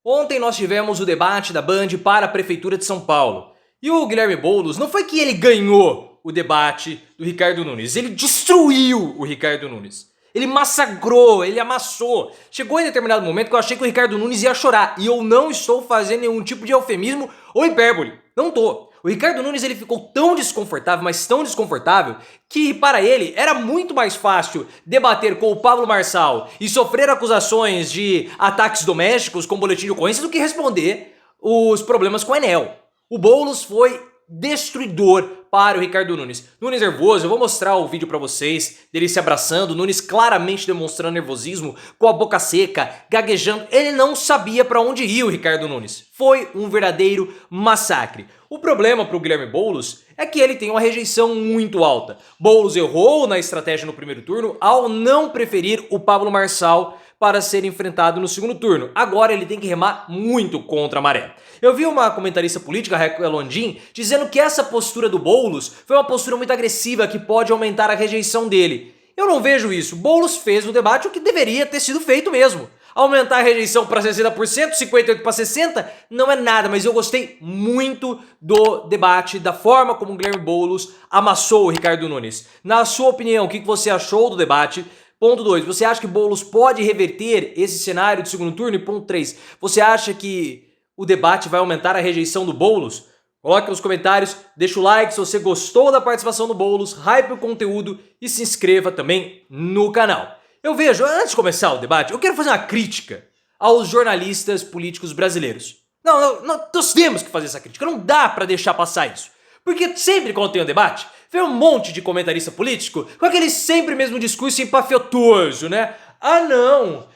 Ontem nós tivemos o debate da Band para a Prefeitura de São Paulo. E o Guilherme Boulos, não foi que ele ganhou o debate do Ricardo Nunes, ele destruiu o Ricardo Nunes. Ele massacrou, ele amassou. Chegou em determinado momento que eu achei que o Ricardo Nunes ia chorar. E eu não estou fazendo nenhum tipo de eufemismo ou hipérbole. Não tô. O Ricardo Nunes ele ficou tão desconfortável, mas tão desconfortável, que para ele era muito mais fácil debater com o Pablo Marçal e sofrer acusações de ataques domésticos com boletim de ocorrência do que responder os problemas com o Enel. O Boulos foi destruidor para o Ricardo Nunes. Nunes nervoso, eu vou mostrar o vídeo pra vocês dele se abraçando, Nunes claramente demonstrando nervosismo, com a boca seca, gaguejando. Ele não sabia pra onde ir o Ricardo Nunes. Foi um verdadeiro massacre. O problema pro Guilherme Boulos é que ele tem uma rejeição muito alta. Boulos errou na estratégia no primeiro turno ao não preferir o Pablo Marçal para ser enfrentado no segundo turno. Agora ele tem que remar muito contra a maré. Eu vi uma comentarista política, Raquel Londin, dizendo que essa postura do Boulos foi uma postura muito agressiva que pode aumentar a rejeição dele. Eu não vejo isso. Boulos fez no debate o que deveria ter sido feito mesmo. Aumentar a rejeição para 60%, 58% para 60% não é nada, mas eu gostei muito do debate, da forma como o Guilherme Boulos amassou o Ricardo Nunes. Na sua opinião, o que você achou do debate? Ponto 2, você acha que Boulos pode reverter esse cenário de segundo turno? E ponto 3, você acha que o debate vai aumentar a rejeição do Boulos? Coloque nos comentários, deixa o like se você gostou da participação do Boulos, hype o conteúdo e se inscreva também no canal. Eu vejo, antes de começar o debate, eu quero fazer uma crítica aos jornalistas políticos brasileiros. Não, nós temos que fazer essa crítica, não dá pra deixar passar isso. Porque sempre quando tem um debate, vem um monte de comentarista político com aquele sempre mesmo discurso empafiotoso, né? Ah não,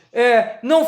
não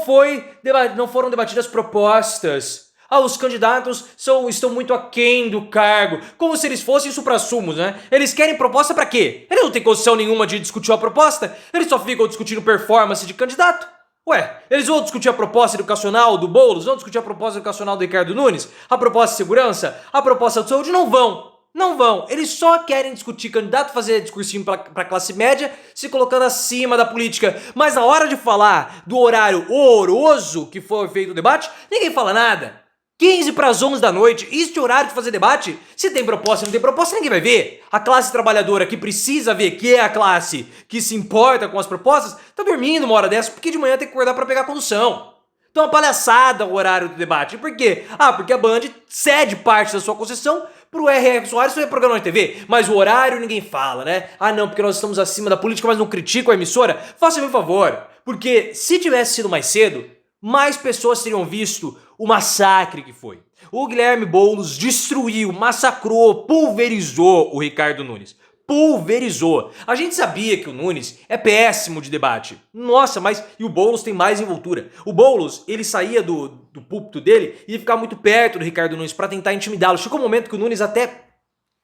foram debatidas propostas. Ah, os candidatos estão muito aquém do cargo, como se eles fossem suprassumos, né? Eles querem proposta pra quê? Eles não têm condição nenhuma de discutir a proposta, eles só ficam discutindo performance de candidato. Ué, eles vão discutir a proposta educacional do Boulos, vão discutir a proposta educacional do Ricardo Nunes, a proposta de segurança, a proposta de saúde? Não vão. Não vão, eles só querem discutir candidato, fazer discursinho pra classe média, se colocando acima da política. Mas na hora de falar do horário horroroso que foi feito o debate, ninguém fala nada. 15 para as 11 da noite, isso é horário de fazer debate? Se tem proposta, não tem proposta, ninguém vai ver. A classe trabalhadora que precisa ver, que é a classe que se importa com as propostas, tá dormindo uma hora dessa, porque de manhã tem que acordar pra pegar condução. Então é uma palhaçada o horário do debate. Por quê? Ah, porque a Band cede parte da sua concessão pro R.R. Soares fazer programa na TV. Mas o horário ninguém fala, né? Ah não, porque nós estamos acima da política, mas não criticam a emissora. Faça-me um favor. Porque se tivesse sido mais cedo, mais pessoas teriam visto o massacre que foi. O Guilherme Boulos destruiu, massacrou, pulverizou o Ricardo Nunes. Pulverizou. A gente sabia que o Nunes é péssimo de debate. Nossa, mas e o Boulos tem mais envoltura. O Boulos, ele saía do púlpito dele e ia ficar muito perto do Ricardo Nunes para tentar intimidá-lo. Chegou um momento que o Nunes até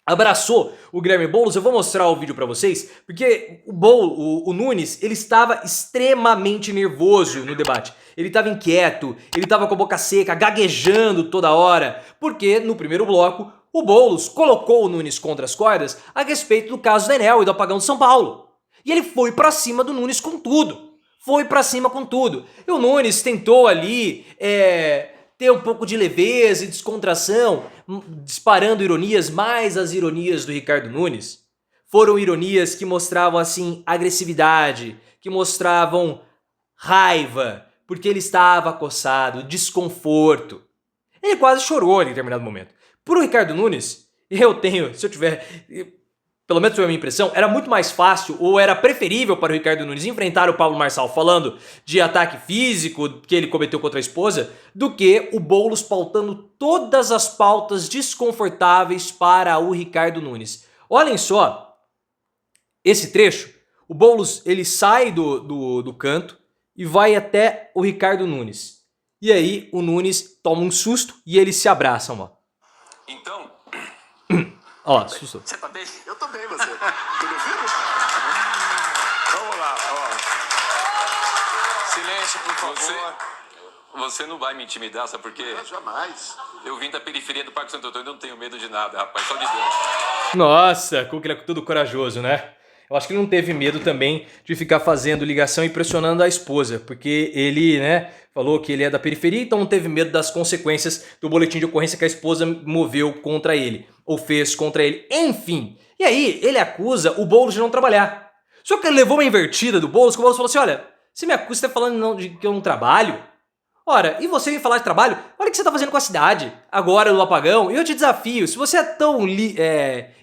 abraçou o Guilherme Boulos. Eu vou mostrar o vídeo pra vocês, porque o Nunes, ele estava extremamente nervoso no debate. Ele estava inquieto, ele estava com a boca seca, gaguejando toda hora, porque no primeiro bloco o Boulos colocou o Nunes contra as cordas a respeito do caso do Enel e do apagão de São Paulo. E ele foi pra cima do Nunes com tudo. Foi pra cima com tudo. E o Nunes tentou ali ter um pouco de leveza e descontração, disparando ironias, mas as ironias do Ricardo Nunes foram ironias que mostravam, assim, agressividade, que mostravam raiva, porque ele estava acossado, desconforto. Ele quase chorou em determinado momento. Pro Ricardo Nunes, se eu tiver, pelo menos foi a minha impressão, era muito mais fácil, ou era preferível para o Ricardo Nunes enfrentar o Pablo Marçal falando de ataque físico que ele cometeu contra a esposa, do que o Boulos pautando todas as pautas desconfortáveis para o Ricardo Nunes. Olhem só esse trecho. O Boulos, ele sai do canto e vai até o Ricardo Nunes. E aí o Nunes toma um susto e eles se abraçam, ó. Então... Ó, assustou. Você tá bem? Eu tô bem, você. Tudo firme? Vamos lá, ó. Silêncio, por favor. Você não vai me intimidar, sabe por quê? Não, jamais. Eu vim da periferia do Parque Santo Antônio e não tenho medo de nada, rapaz, só de Deus. Nossa, como que ele é todo corajoso, né? Eu acho que ele não teve medo também de ficar fazendo ligação e pressionando a esposa, porque ele, né, falou que ele é da periferia, então não teve medo das consequências do boletim de ocorrência que a esposa moveu contra ele, ou fez contra ele, enfim. E aí, ele acusa o Boulos de não trabalhar. Só que ele levou uma invertida do Boulos, que o Boulos falou assim, olha, você me acusa, você tá falando de que eu não trabalho? Ora, e você vem falar de trabalho? Olha o que você tá fazendo com a cidade, agora no apagão, e eu te desafio, se você é tão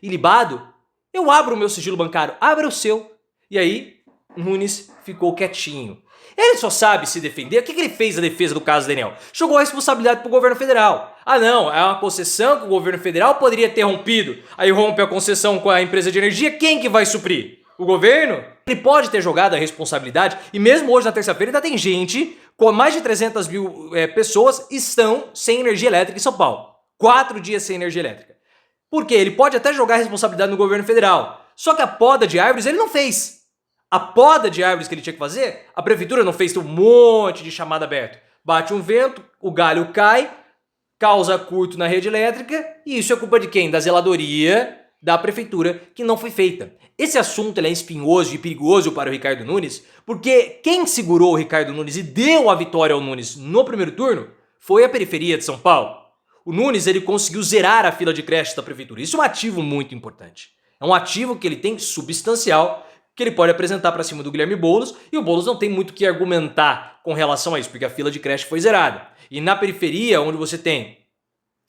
ilibado, eu abro o meu sigilo bancário, abra o seu. E aí, Nunes ficou quietinho. Ele só sabe se defender. O que ele fez na defesa do caso Daniel? Jogou a responsabilidade pro governo federal. Ah não, é uma concessão que o governo federal poderia ter rompido. Aí rompe a concessão com a empresa de energia, quem que vai suprir? O governo? Ele pode ter jogado a responsabilidade, e mesmo hoje na terça-feira ainda tem gente, com mais de 300 mil pessoas, estão sem energia elétrica em São Paulo. 4 dias sem energia elétrica. Porque ele pode até jogar a responsabilidade no governo federal, só que a poda de árvores ele não fez. A poda de árvores que ele tinha que fazer, a prefeitura não fez, tem um monte de chamada aberto. Bate um vento, o galho cai, causa curto na rede elétrica, e isso é culpa de quem? Da zeladoria da prefeitura, que não foi feita. Esse assunto é espinhoso e perigoso para o Ricardo Nunes, porque quem segurou o Ricardo Nunes e deu a vitória ao Nunes no primeiro turno foi a periferia de São Paulo. O Nunes ele conseguiu zerar a fila de creches da prefeitura. Isso é um ativo muito importante. É um ativo que ele tem substancial, que ele pode apresentar para cima do Guilherme Boulos, e o Boulos não tem muito o que argumentar com relação a isso, porque a fila de creche foi zerada. E na periferia, onde você tem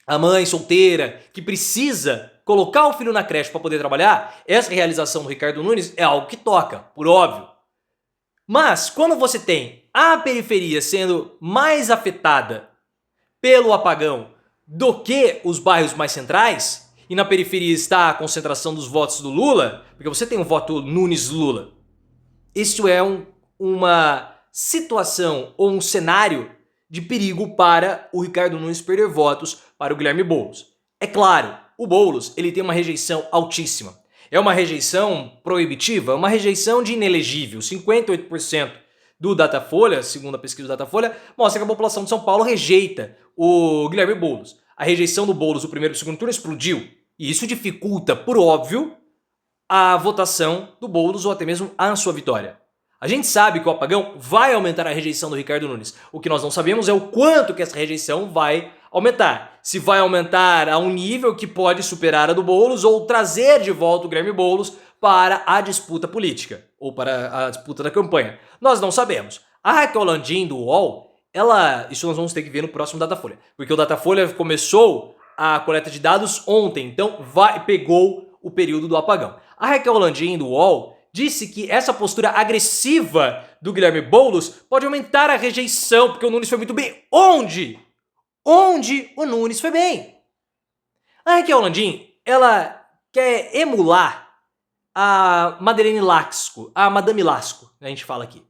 a mãe solteira que precisa colocar o filho na creche para poder trabalhar, essa realização do Ricardo Nunes é algo que toca, por óbvio. Mas quando você tem a periferia sendo mais afetada pelo apagão do que os bairros mais centrais, e na periferia está a concentração dos votos do Lula, porque você tem um voto Nunes-Lula, isso é uma situação ou um cenário de perigo para o Ricardo Nunes perder votos para o Guilherme Boulos. É claro, o Boulos ele tem uma rejeição altíssima. É uma rejeição proibitiva, uma rejeição de inelegível. 58% do Datafolha, segundo a pesquisa do Datafolha, mostra que a população de São Paulo rejeita o Guilherme Boulos. A rejeição do Boulos no primeiro e segundo turno explodiu. E isso dificulta, por óbvio, a votação do Boulos ou até mesmo a sua vitória. A gente sabe que o apagão vai aumentar a rejeição do Ricardo Nunes. O que nós não sabemos é o quanto que essa rejeição vai aumentar. Se vai aumentar a um nível que pode superar a do Boulos ou trazer de volta o Guilherme Boulos para a disputa política ou para a disputa da campanha. Nós não sabemos. A Raquel Landim do UOL, isso nós vamos ter que ver no próximo Datafolha, porque o Datafolha começou a coleta de dados ontem, então pegou o período do apagão. A Raquel Landim do UOL disse que essa postura agressiva do Guilherme Boulos pode aumentar a rejeição, porque o Nunes foi muito bem. Onde o Nunes foi bem. A Raquel Landim, ela quer emular a Madeleine Lasco, a Madame Lasco, a gente fala aqui.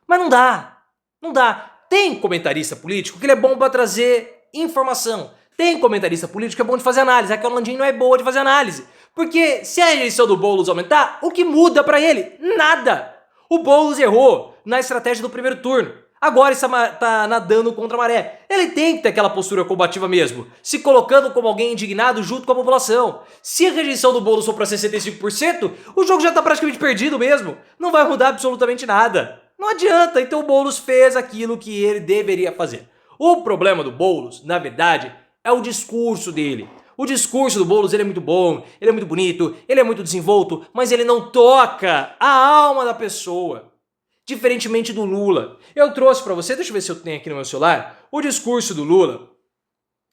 Mas não dá. Tem comentarista político que ele é bom para trazer informação. Tem comentarista político que é bom de fazer análise. A Raquel Landim não é boa de fazer análise. Porque se a rejeição do Boulos aumentar, o que muda para ele? Nada. O Boulos errou na estratégia do primeiro turno. Agora está nadando contra a maré. Ele tem que ter aquela postura combativa mesmo, se colocando como alguém indignado junto com a população. Se a rejeição do Boulos for para 65%, o jogo já está praticamente perdido mesmo. Não vai mudar absolutamente nada. Não adianta, então o Boulos fez aquilo que ele deveria fazer. O problema do Boulos, na verdade, é o discurso dele. O discurso do Boulos ele é muito bom, ele é muito bonito, ele é muito desenvolto, mas ele não toca a alma da pessoa. Diferentemente do Lula. Eu trouxe pra você, deixa eu ver se eu tenho aqui no meu celular, o discurso do Lula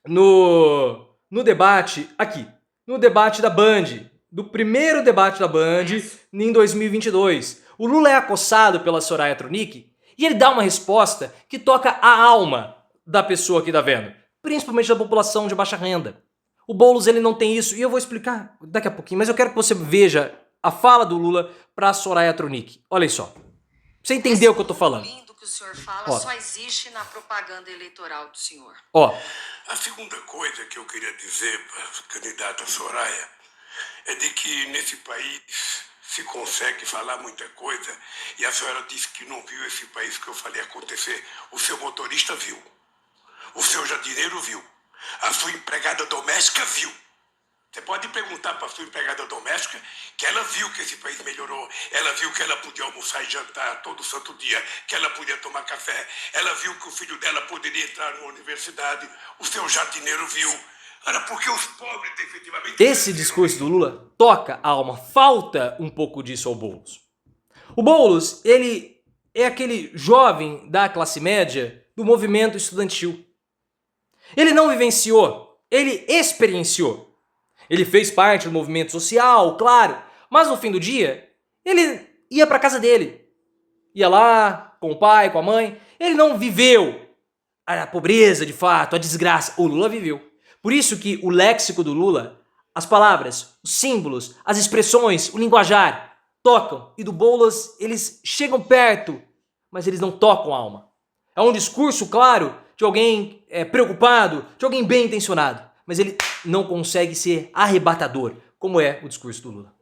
no debate, aqui, no debate da Band, do primeiro debate da Band em 2022. O Lula é acossado pela Soraya Tronic e ele dá uma resposta que toca a alma da pessoa que tá vendo, principalmente da população de baixa renda. O Boulos ele não tem isso, e eu vou explicar daqui a pouquinho, mas eu quero que você veja a fala do Lula pra Soraya Tronic. Olha só. Pra você entender o que eu tô falando. Lindo que o senhor fala só existe na propaganda eleitoral do senhor. Ó. A segunda coisa que eu queria dizer para a candidata Soraya é de que nesse país se consegue falar muita coisa e a senhora disse que não viu esse país que eu falei acontecer. O seu motorista viu. O seu jardineiro viu. A sua empregada doméstica viu. Você pode perguntar para sua empregada doméstica que ela viu que esse país melhorou. Ela viu que ela podia almoçar e jantar todo santo dia, que ela podia tomar café. Ela viu que o filho dela poderia entrar numa universidade. O seu jardineiro viu. Era porque os pobres efetivamente... Esse discurso do Lula toca a alma. Falta um pouco disso ao Boulos. O Boulos, ele é aquele jovem da classe média do movimento estudantil. Ele não vivenciou, ele experienciou. Ele fez parte do movimento social, claro, mas no fim do dia, ele ia para casa dele. Ia lá, com o pai, com a mãe. Ele não viveu a pobreza de fato, a desgraça. O Lula viveu. Por isso que o léxico do Lula, as palavras, os símbolos, as expressões, o linguajar, tocam. E do Boulos, eles chegam perto, mas eles não tocam a alma. É um discurso, claro, de alguém preocupado, de alguém bem intencionado. Mas ele não consegue ser arrebatador, como é o discurso do Lula.